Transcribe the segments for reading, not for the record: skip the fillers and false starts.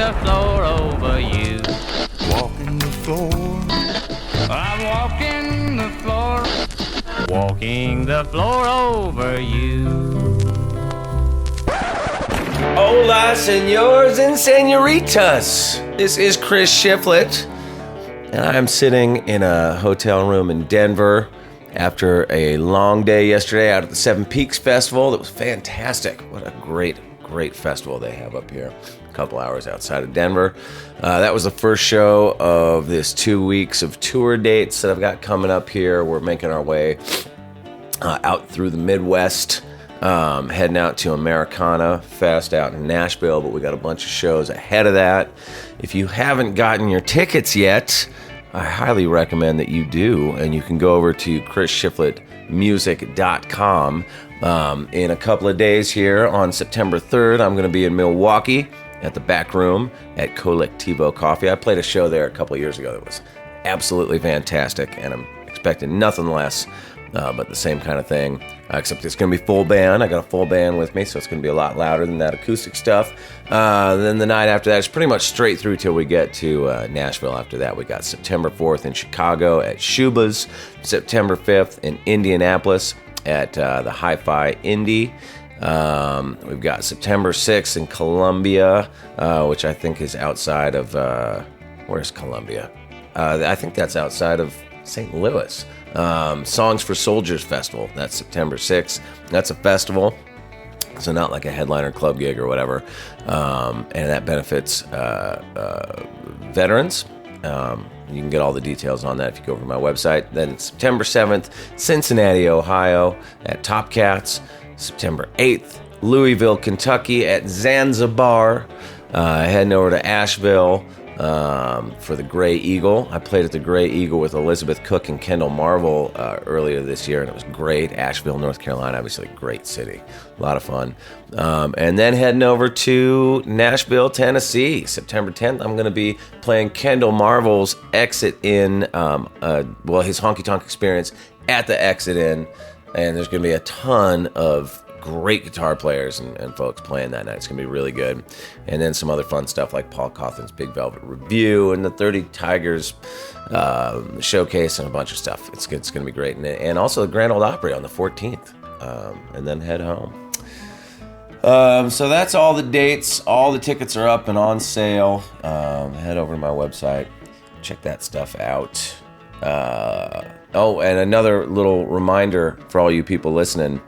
the floor over you. Walking the floor. I'm walking the floor. Walking the floor over you. Hola, senors and senoritas. This is Chris Shiflett, and I'm sitting in a hotel room in Denver after a long day yesterday out at the Seven Peaks Festival. That was fantastic. What a great festival they have up here. A couple hours outside of Denver. That was the first show of this 2 weeks of tour dates that I've got coming up here. We're making our way out through the Midwest, heading out to Americana Fest out in Nashville, but we got a bunch of shows ahead of that. If you haven't gotten your tickets yet, I highly recommend that you do, and you can go over to chrisshiflettmusic.com. In a couple of days here on September 3rd, I'm going to be in Milwaukee at the Back Room at Colectivo Coffee. I played a show there a couple of years ago that was absolutely fantastic, and I'm expecting nothing less but the same kind of thing, except it's going to be full band. I got a full band with me, so it's going to be a lot louder than that acoustic stuff. Then the night after that is pretty much straight through till we get to Nashville. After that, we got September 4th in Chicago at Shuba's, September 5th in Indianapolis at the Hi-Fi Indie. We've got September 6th in Columbia, which I think is outside of, where's Columbia? I think that's outside of St. Louis. Songs for Soldiers Festival. That's September 6th. That's a festival, so not like a headliner club gig or whatever. And that benefits veterans. You can get all the details on that if you go over to my website. Then September 7th, Cincinnati, Ohio at Top Cats. September 8th, Louisville, Kentucky at Zanzibar. Heading over to Asheville for the Gray Eagle. I played at the Gray Eagle with Elizabeth Cook and Kendall Marvel earlier this year, and it was great. Asheville, North Carolina, obviously a great city. A lot of fun. And then heading over to Nashville, Tennessee. September 10th, I'm going to be playing Kendall Marvel's Exit In, his Honky Tonk Experience at the Exit In. And there's going to be a ton of great guitar players and folks playing that night. It's going to be really good. And then some other fun stuff like Paul Cawthon's Big Velvet Review and the 30 Tigers showcase and a bunch of stuff. It's going to be great. And also the Grand Ole Opry on the 14th. And then head home. So that's all the dates. All the tickets are up and on sale. Head over to my website. Check that stuff out. And another little reminder for all you people listening.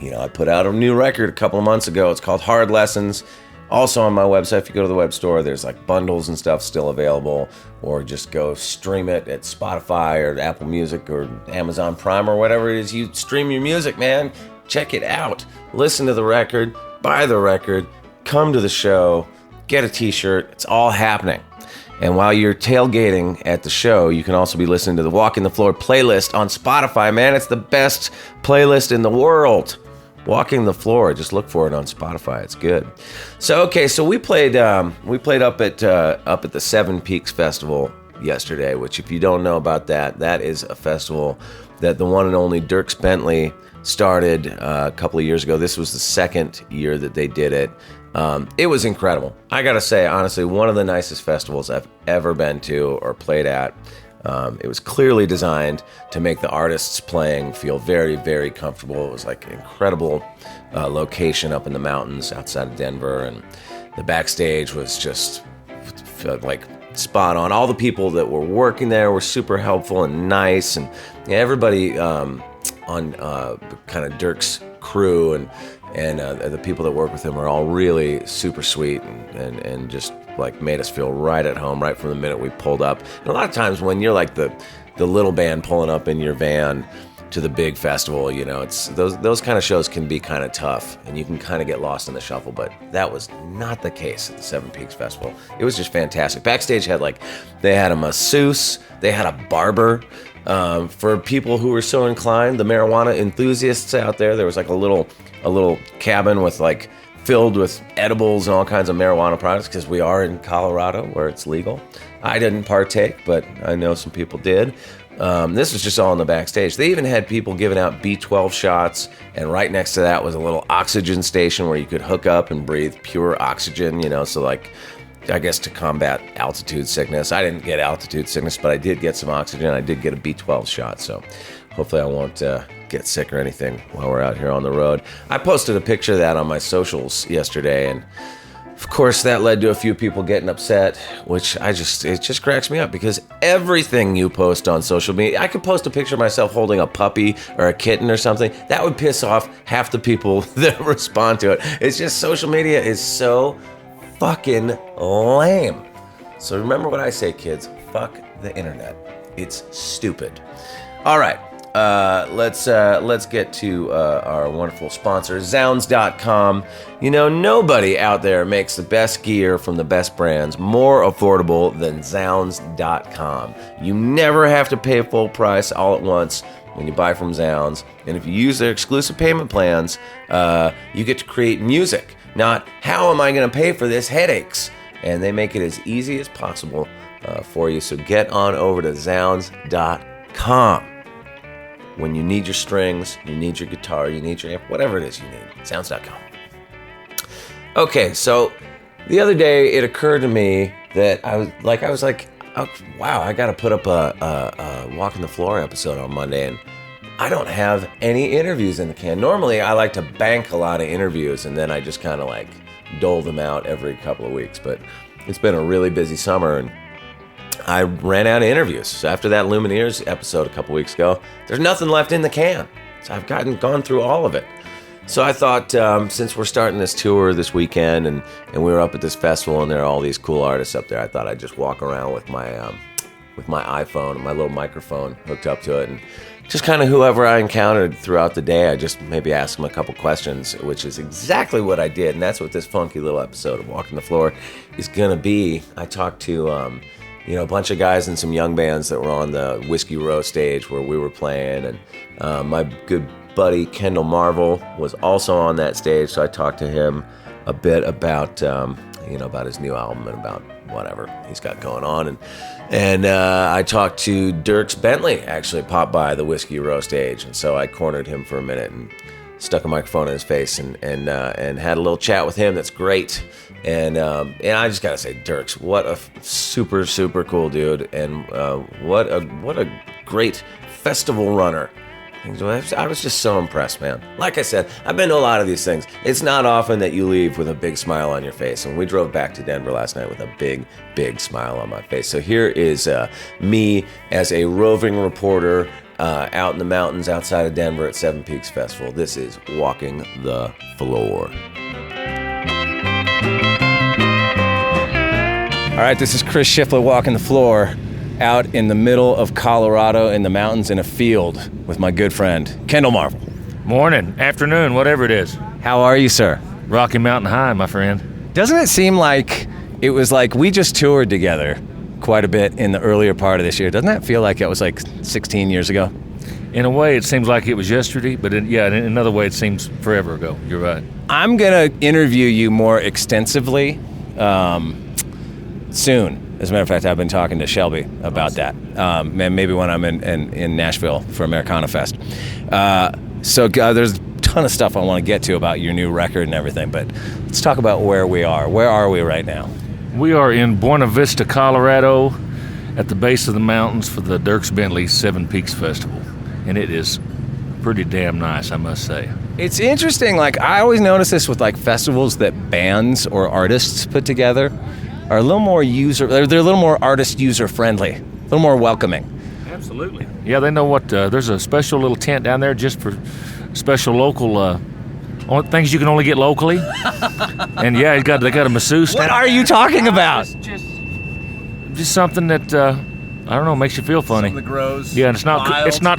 I put out a new record a couple of months ago. It's called Hard Lessons. Also on my website, if you go to the web store, there's like bundles and stuff still available. Or just go stream it at Spotify or Apple Music or Amazon Prime or whatever it is you stream your music, man. Check it out. Listen to the record. Buy the record. Come to the show. Get a t-shirt. It's all happening. And while you're tailgating at the show, you can also be listening to the Walking the Floor playlist on Spotify, man. It's the best playlist in the world. Walking the Floor. Just look for it on Spotify. It's good. So we played up at the Seven Peaks Festival yesterday, which if you don't know about that is a festival that the one and only Dierks Bentley started a couple of years ago. This was the second year that they did it. It was incredible. I gotta say, honestly, one of the nicest festivals I've ever been to or played at. It was clearly designed to make the artists playing feel very, very comfortable. It was like an incredible location up in the mountains outside of Denver, and the backstage was just like spot on. All the people that were working there were super helpful and nice, and everybody on kind of Dierks' crew and the people that work with him are all really super sweet and just like made us feel right at home right from the minute we pulled up. And a lot of times when you're like the little band pulling up in your van to the big festival, it's those kind of shows can be kind of tough and you can kind of get lost in the shuffle, but that was not the case at the Seven Peaks Festival. It was just fantastic. Backstage they had a masseuse, they had a barber. For people who were so inclined, the marijuana enthusiasts out there was like a little cabin with like filled with edibles and all kinds of marijuana products because we are in Colorado where it's legal. I didn't partake, but I know some people did. This was just all in the backstage. They even had people giving out B12 shots, and right next to that was a little oxygen station where you could hook up and breathe pure oxygen, so like I guess to combat altitude sickness. I didn't get altitude sickness, but I did get some oxygen. I did get a B12 shot, so hopefully I won't get sick or anything while we're out here on the road. I posted a picture of that on my socials yesterday, and of course that led to a few people getting upset, which it just cracks me up because everything you post on social media, I could post a picture of myself holding a puppy or a kitten or something. That would piss off half the people that respond to it. It's just social media is so fucking lame. So remember what I say, kids. Fuck the internet. It's stupid. All right. Let's get to our wonderful sponsor, Zounds.com. You know, nobody out there makes the best gear from the best brands more affordable than Zounds.com. You never have to pay full price all at once when you buy from Zounds. And if you use their exclusive payment plans, you get to create music, not how am I going to pay for this headaches. And they make it as easy as possible for you. So get on over to Zounds.com. When you need your strings, you need your guitar, you need your amp, whatever it is you need, Sounds.com. Okay, so the other day it occurred to me that I was like, oh, wow, I got to put up a Walking the Floor episode on Monday, and I don't have any interviews in the can. Normally, I like to bank a lot of interviews, and then I just kind of like dole them out every couple of weeks, but it's been a really busy summer, and I ran out of interviews. So after that Lumineers episode a couple weeks ago, there's nothing left in the can. So I've gone through all of it. So I thought, since we're starting this tour this weekend, and we were up at this festival, and there are all these cool artists up there, I thought I'd just walk around with my iPhone and my little microphone hooked up to it, and just kind of whoever I encountered throughout the day, I just maybe ask them a couple questions, which is exactly what I did, and that's what this funky little episode of Walking the Floor is gonna be. I talked to a bunch of guys in some young bands that were on the Whiskey Row stage where we were playing, and my good buddy Kendall Marvel was also on that stage, so I talked to him a bit about about his new album and about whatever he's got going on, and I talked to Dierks Bentley, actually popped by the Whiskey Row stage, and so I cornered him for a minute and stuck a microphone in his face and had a little chat with him. That's great. And I just gotta say, Dierks, what a super, super cool dude, and what a great festival runner. I was just so impressed, man. Like I said, I've been to a lot of these things. It's not often that you leave with a big smile on your face, and we drove back to Denver last night with a big, big smile on my face. So here is me as a roving reporter out in the mountains outside of Denver at Seven Peaks Festival. This is Walking the Floor. All right, this is Chris Schiffler walking the floor out in the middle of Colorado in the mountains in a field with my good friend, Kendall Marvel. Morning, afternoon, whatever it is. How are you, sir? Rocky Mountain High, my friend. Doesn't it seem like it was like we just toured together quite a bit in the earlier part of this year? Doesn't that feel like it was like 16 years ago? In a way, it seems like it was yesterday, but in another way, it seems forever ago. You're right. I'm going to interview you more extensively soon. As a matter of fact, I've been talking to Shelby about that. And maybe when I'm in Nashville for Americana Fest. So there's a ton of stuff I want to get to about your new record and everything, but let's talk about where we are. Where are we right now? We are in Buena Vista, Colorado, at the base of the mountains for the Dierks Bentley Seven Peaks Festival. And it is pretty damn nice, I must say. It's interesting. Like, I always notice this with like festivals that bands or artists put together are a little more they're a little more artist user friendly, a little more welcoming. Absolutely. Yeah, they know what, there's a special little tent down there just for special local things you can only get locally. And yeah, they got a masseuse. What are you talking about? Just something that I don't know, makes you feel funny. Something that grows. Yeah, and it's not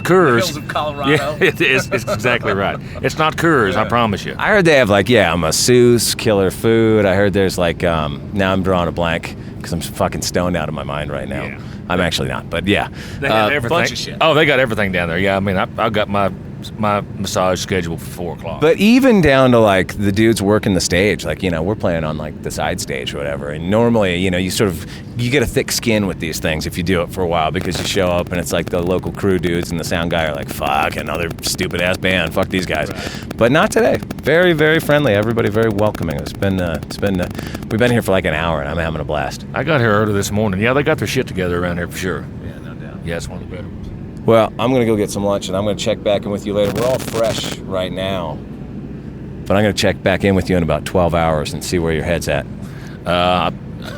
Coors. Hills of Colorado. Yeah, it is. It's exactly right. It's not Coors, I promise you. I heard they have like a masseuse, killer food. I heard there's like now I'm drawing a blank because I'm fucking stoned out of my mind right now. Yeah. I'm actually not, but yeah. They have everything. Bunch of shit. Oh, they got everything down there. Yeah, I mean, I've got my my massage schedule for 4 o'clock. But even down to like the dudes working the stage, like, we're playing on like the side stage or whatever. And normally, you get a thick skin with these things if you do it for a while, because you show up and it's like the local crew dudes and the sound guy are like, fuck, another stupid ass band. Fuck these guys. Right. But not today. Very, very friendly. Everybody very welcoming. We've been here for like an hour and I'm having a blast. I got here early this morning. Yeah, they got their shit together around here for sure. Yeah, no doubt. Yeah, it's one of the better ones. Well, I'm going to go get some lunch, and I'm going to check back in with you later. We're all fresh right now, but I'm going to check back in with you in about 12 hours and see where your head's at.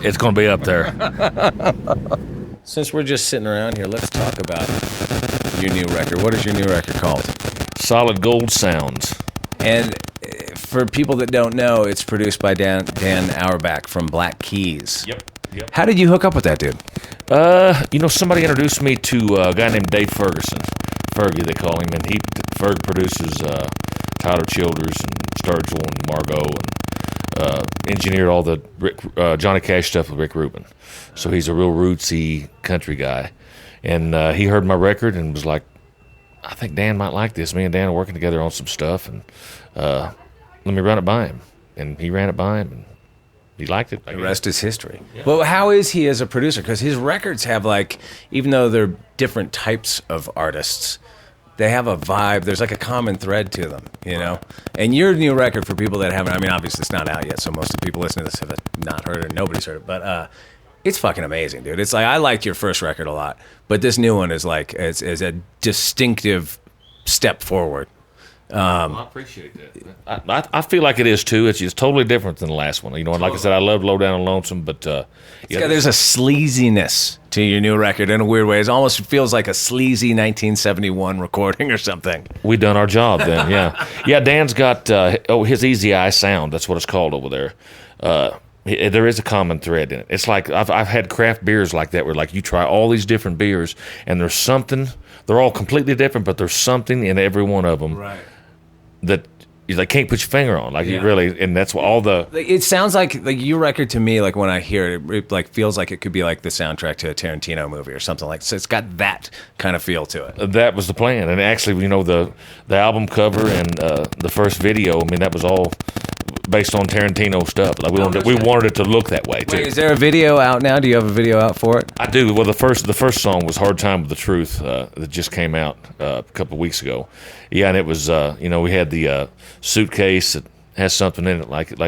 It's going to be up there. Since we're just sitting around here, let's talk about your new record. What is your new record called? Solid Gold Sounds. And for people that don't know, it's produced by Dan Auerbach from Black Keys. Yep. How did you hook up with that dude? Somebody introduced me to a guy named Dave Ferguson. Fergie, they call him, and Ferg produces Tyler Childers and Sturgill and Margot, and engineered all the Johnny Cash stuff with Rick Rubin. So he's a real rootsy country guy. And he heard my record and was like, I think Dan might like this. Me and Dan are working together on some stuff, and let me run it by him. And he ran it by him, and he liked it. The rest is history. Yeah. Well, how is he as a producer? Because his records have even though they're different types of artists, they have a vibe. There's like a common thread to them, And your new record, for people that haven't, obviously it's not out yet, so most of the people listening to this have not heard it, or nobody's heard it, but it's fucking amazing, dude. It's like, I liked your first record a lot, but this new one is like, is a distinctive step forward. I appreciate that. I feel like it is too. It's just totally different than the last one. Like I said, I love Low Down and Lonesome, but there's a sleaziness to your new record in a weird way. It almost feels like a sleazy 1971 recording or something. We done our job then, yeah. Yeah, Dan's got his Easy Eye sound. That's what it's called over there. There is a common thread in it. It's like I've had craft beers like that, where like you try all these different beers and there's something. They're all completely different, but there's something in every one of them. Right. That you can't put your finger on, you really, and that's what all the. It sounds like your record to me, like when I hear it, it feels like it could be like the soundtrack to a Tarantino movie or something like. So it's got that kind of feel to it. That was the plan, and actually, the album cover and the first video. That was all based on Tarantino stuff. Like we wanted it to look that way too. Wait, is there a video out now? Do you have a video out for it? I do. Well, the first song was "Hard Time with the Truth" that just came out a couple of weeks ago. Yeah, and it was we had the suitcase that has something in it, like in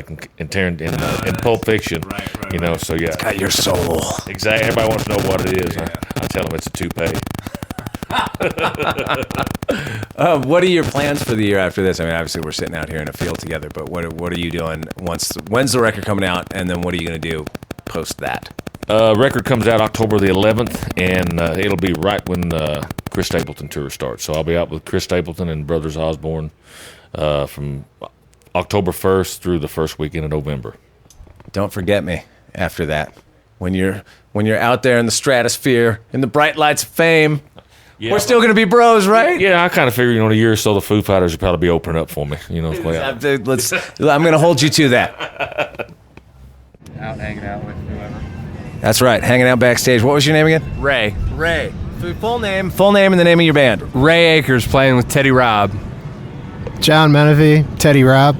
Pulp Fiction. Right. So yeah, it's got your soul. Exactly. Everybody wants to know what it is. Yeah. I tell them it's a toupee. What are your plans for the year after this? Obviously we're sitting out here in a field together, but what are you doing when's the record coming out, and then what are you going to do post that? Record comes out October the 11th, and it'll be right when Chris Stapleton tour starts. So I'll be out with Chris Stapleton and Brothers Osborne from October 1st through the first weekend of November. Don't forget me after that. When you're out there in the stratosphere, in the bright lights of fame. Yeah, we're still going to be bros, right? Yeah, I kind of figure, in a year or so, the Foo Fighters will probably be opening up for me. I'm going to hold you to that. Out hanging out with whoever. That's right, hanging out backstage. What was your name again? Ray. Full name and the name of your band. Ray Akers, playing with Teddy Robb. John Menefee, Teddy Robb.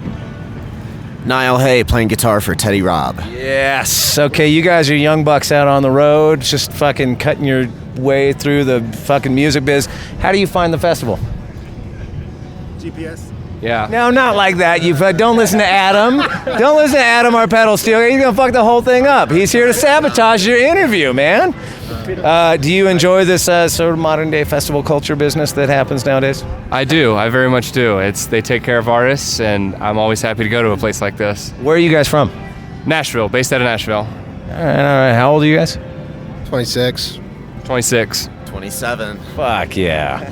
Niall Hay, playing guitar for Teddy Robb. Yes. Okay, you guys are young bucks out on the road, just fucking cutting your way through the fucking music biz. How do you find the festival? GPS. Yeah. No, not like that. You don't listen to Adam. Don't listen to Adam, our pedal steel. He's gonna fuck the whole thing up. He's here to sabotage your interview, man. Do you enjoy this sort of modern day festival culture business that happens nowadays? I do. I very much do. They take care of artists, and I'm always happy to go to a place like this. Where are you guys from? Nashville, based out of Nashville. All right. How old are you guys? 26. 26. 27. Fuck yeah.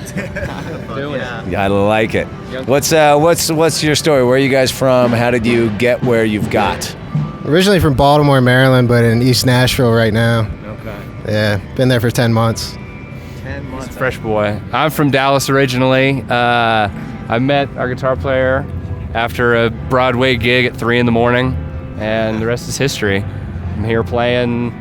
Doing it. I like it. What's your story? Where are you guys from? How did you get where you've got? Originally from Baltimore, Maryland, but in East Nashville right now. Okay. Yeah, been there for 10 months. 10 months. Fresh boy. I'm from Dallas originally. I met our guitar player after a Broadway gig at 3 a.m, and the rest is history. I'm here playing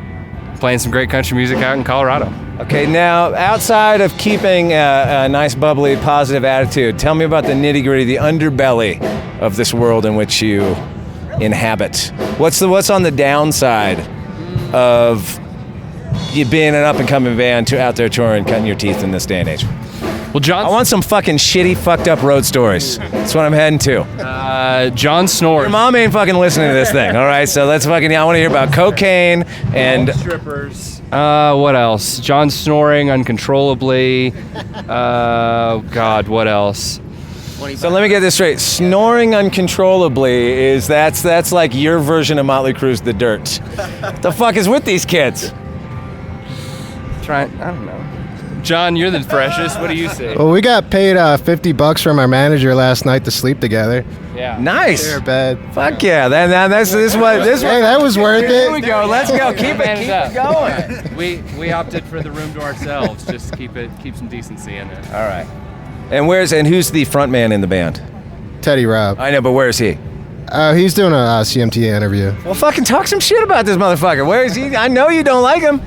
playing some great country music out in Colorado. Okay, now outside of keeping a nice, bubbly, positive attitude, tell me about the nitty-gritty, the underbelly of this world in which you inhabit. What's on the downside of you being an up-and-coming band out there touring, cutting your teeth in this day and age? Well, John, I want some fucking shitty, fucked up road stories. That's what I'm heading to. John snores. Your mom ain't fucking listening to this thing, all right? So let's fucking. I want to hear about cocaine and strippers. What else? John snoring uncontrollably. God, what else? So let me get this straight. Snoring uncontrollably is that's like your version of Motley Crue's The Dirt. What the fuck is with these kids? I don't know. John, you're the freshest. What do you say? Well, we got paid $50 from our manager last night to sleep together. Yeah. Nice. Share a bed. Fuck yeah. This Hey, that was worth Here we it. go. Let's go. Keep it going. We opted for the room to ourselves. Just keep some decency in it. All right. And who's the front man in the band? Teddy Robb. I know, but where is he? He's doing a CMTA interview. Well, fucking talk some shit about this motherfucker. Where is he? I know you don't like him.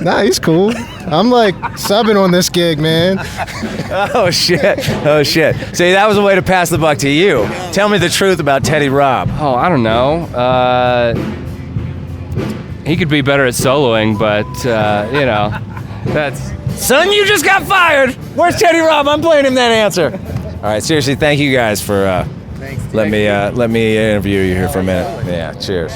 Nah, he's cool. I'm like subbing on this gig, man. Oh shit. See, that was a way to pass the buck to you. Tell me the truth about Teddy Robb. Oh, I don't know. He could be better at soloing, but that's. Son, you just got fired. Where's Teddy Robb? I'm playing him that answer. All right, seriously, thank you guys for let me interview you here for a minute. Yeah, cheers.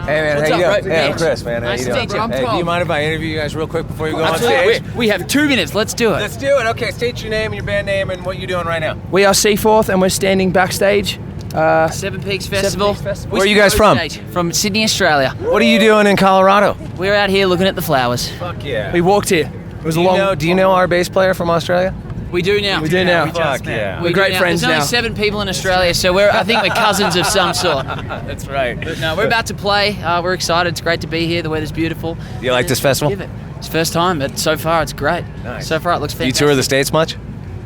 Hey man, how you doing? Hey, I'm Chris, man. How you doing? Hey, do you mind if I interview you guys real quick before you go on stage? We have 2 minutes. Let's do it. Let's do it. Okay, state your name and your band name and what you're doing right now. We are Seaforth, and we're standing backstage. Seven Peaks Festival. Where are you guys from? From Sydney, Australia. What are you doing in Colorado? We're out here looking at the flowers. Fuck yeah. We walked here. It was Do you know our bass player from Australia? We do now. We do now. Fuck yeah. We're great friends There's now. only 7 people in Australia, so I think we're cousins of some sort. That's right. But no, we're about to play. We're excited. It's great to be here. The weather's beautiful. Do you like this festival? Give it. It's first time, but so far it's great. Nice. So far it looks Do you fantastic. tour the States much?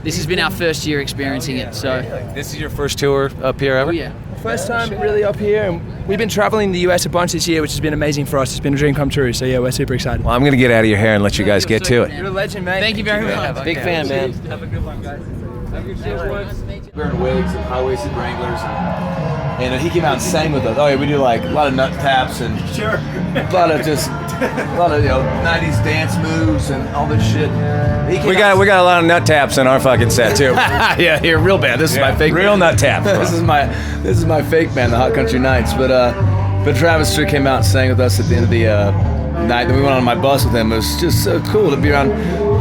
This has been our first year experiencing it, so. This is your first tour up here ever? Oh yeah. First time really up here, and we've been traveling the US a bunch this year, which has been amazing for us. It's been a dream come true, so yeah, we're super excited. Well, I'm going to get out of your hair and let you guys get to it. You're a legend, man. Thank you very much. Big fan, man. Have a good one, guys. Wearing wigs and high-waisted Wranglers, and he came out and sang with us. Oh yeah, we do like a lot of nut taps and a lot of 90s dance moves and all this shit. We got a lot of nut taps in our fucking set too. Yeah, here, real bad. This is my fake real nut tap. this is my fake band, the Hot Country Nights. But Travis Tritt came out and sang with us at the end of the night. Then we went on my bus with him. It was just so cool to be around.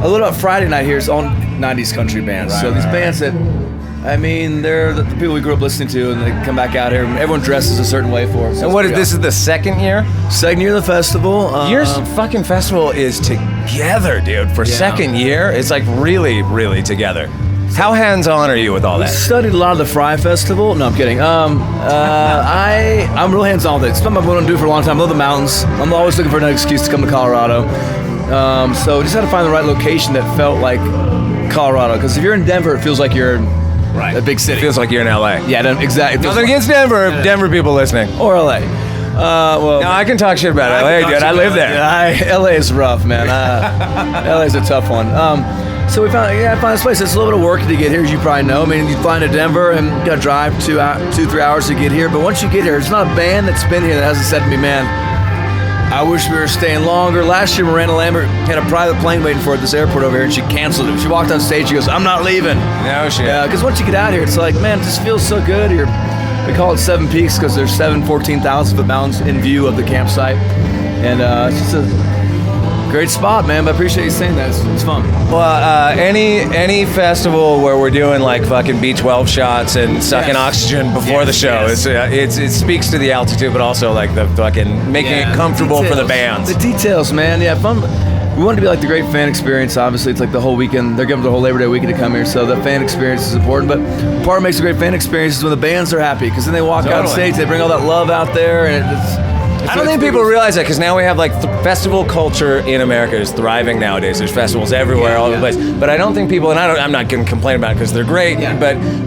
A little up Friday night here. It's all 90s country bands. So these bands that, I mean, they're the people we grew up listening to, and they come back out here. And everyone dresses a certain way for it. So And what is this? Is the second year? Second year of the festival. Your fucking festival is together, dude. For second year, it's like really, really together. How hands-on are you with all We that? studied a lot of the Fry Festival. No, I'm kidding. I'm real hands-on with it. It's something I've wanted to do for a long time. I love the mountains. I'm always looking for an excuse to come to Colorado. So just had to find the right location that felt like Colorado. Because if you're in Denver, it feels like you're in a big city. It feels like you're in LA. Yeah, exactly. Nothing against Denver. Denver people listening. Or LA. Well, No, I can talk shit about LA, dude. I live there. Yeah, LA is rough, man. LA is a tough one. So I found this place. It's a little bit of work to get here, as you probably know. I mean, you fly to Denver and you got to drive 2-3 hours to get here. But once you get here, it's not a band that's been here that hasn't said to me, man, I wish we were staying longer. Last year, Miranda Lambert had a private plane waiting for her at this airport over here, and she canceled it. She walked on stage. She goes, "I'm not leaving." No shit. Yeah, because once you get out here, it's like, man, it just feels so good. We call it 7 Peaks because there's 7 14,000-foot mountains in view of the campsite, and it's just a great spot, man. But I appreciate you saying that. It's fun. Well, any festival where we're doing like fucking B12 shots and sucking oxygen before the show, it speaks to the altitude, but also like the fucking making it comfortable for the bands. The details, man. Yeah, fun. We want it to be like the great fan experience. Obviously, it's like the whole weekend. They're giving the whole Labor Day weekend to come here, so the fan experience is important. But part of what makes a great fan experience is when the bands are happy, because then they walk out on stage, they bring all that love out there, and I don't think people realize that because now we have like festival culture in America is thriving nowadays. There's festivals everywhere, all over the place. But I don't think people, and I'm not going to complain about it because they're great. Yeah.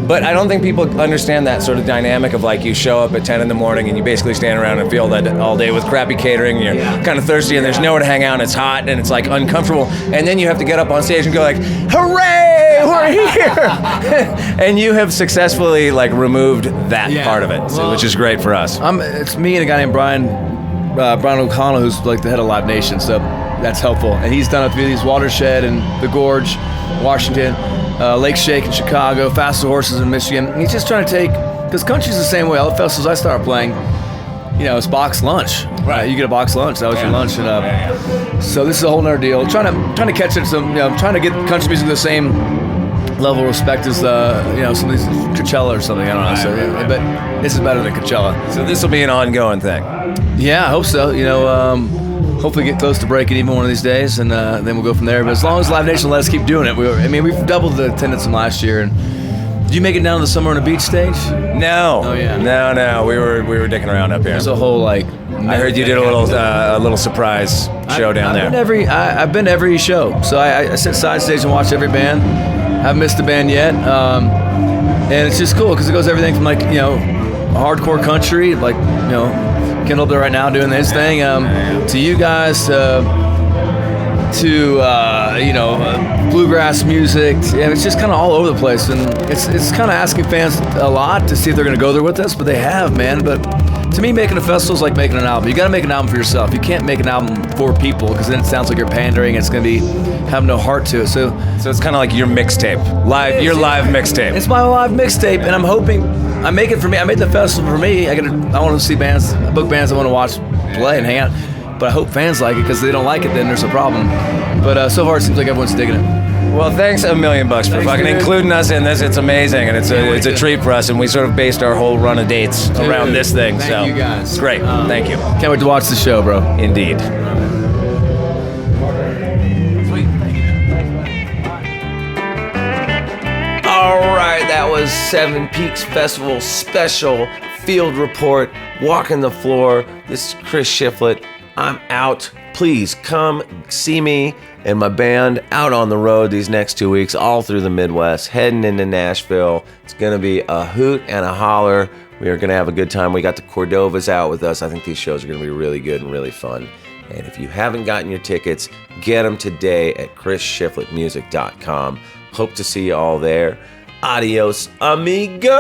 But I don't think people understand that sort of dynamic of like you show up at 10 in the morning and you basically stand around and feel that all day with crappy catering. And you're kind of thirsty and there's nowhere to hang out and it's hot and it's like uncomfortable. And then you have to get up on stage and go like, "Hooray, we're here!" And you have successfully like removed that part of it, which is great for us. It's me and a guy named Brian O'Connell, who's like the head of Live Nation, so that's helpful. And he's done a few of these, Watershed and The Gorge, Washington, Lake Shake in Chicago, Faster Horses in Michigan. And he's just trying to take, because country's the same way. All the festivals I started playing, it's box lunch. Right. You get a box lunch. That was your lunch. And so this is a whole nother deal. Trying to catch it. Trying to get country music to the same level of respect as some of these Coachella or something. I don't know. So, but this is better than Coachella. So this will be an ongoing thing. Yeah, I hope so. Hopefully get close to breaking even one of these days, and then we'll go from there. But as long as Live Nation let us keep doing it, we've doubled the attendance from last year. And did you make it down to the Summer on the Beach stage? No. Oh yeah. No. We were dicking around up here. There's a whole I heard you did a little surprise show down there. I've been to every show, so I sit side stage and watch every band. I haven't missed a band yet, and it's just cool because it goes everything from hardcore country, Kendall up there right now doing his thing, to you guys, to bluegrass music. And it's just kind of all over the place, and it's kind of asking fans a lot to see if they're going to go there with us, but they have, man. But to me, making a festival is like making an album. You got to make an album for yourself. You can't make an album for people because then it sounds like you're pandering. It's going to have no heart to it. So it's kind of like your mixtape, your live mixtape. It's my live mixtape, and I'm hoping I make it for me. I made the festival for me. I want to see bands, book bands I want to watch play and hang out. But I hope fans like it, because if they don't like it, then there's a problem. But so far it seems like everyone's digging it. Well, thanks $1 million for fucking including us in this. It's amazing, and it's a treat for us, and we sort of based our whole run of dates around this thing. Thank you guys. It's great. Thank you. Can't wait to watch the show, bro. Indeed. All right, that was Seven Peaks Festival special field report, walking the floor. This is Chris Shiflett. I'm out. Please come see me and my band out on the road these next 2 weeks, all through the Midwest, heading into Nashville. It's going to be a hoot and a holler. We are going to have a good time. We got the Cordovas out with us. I think these shows are going to be really good and really fun. And if you haven't gotten your tickets, get them today at chrisshiflettmusic.com. Hope to see you all there. Adios, amigo!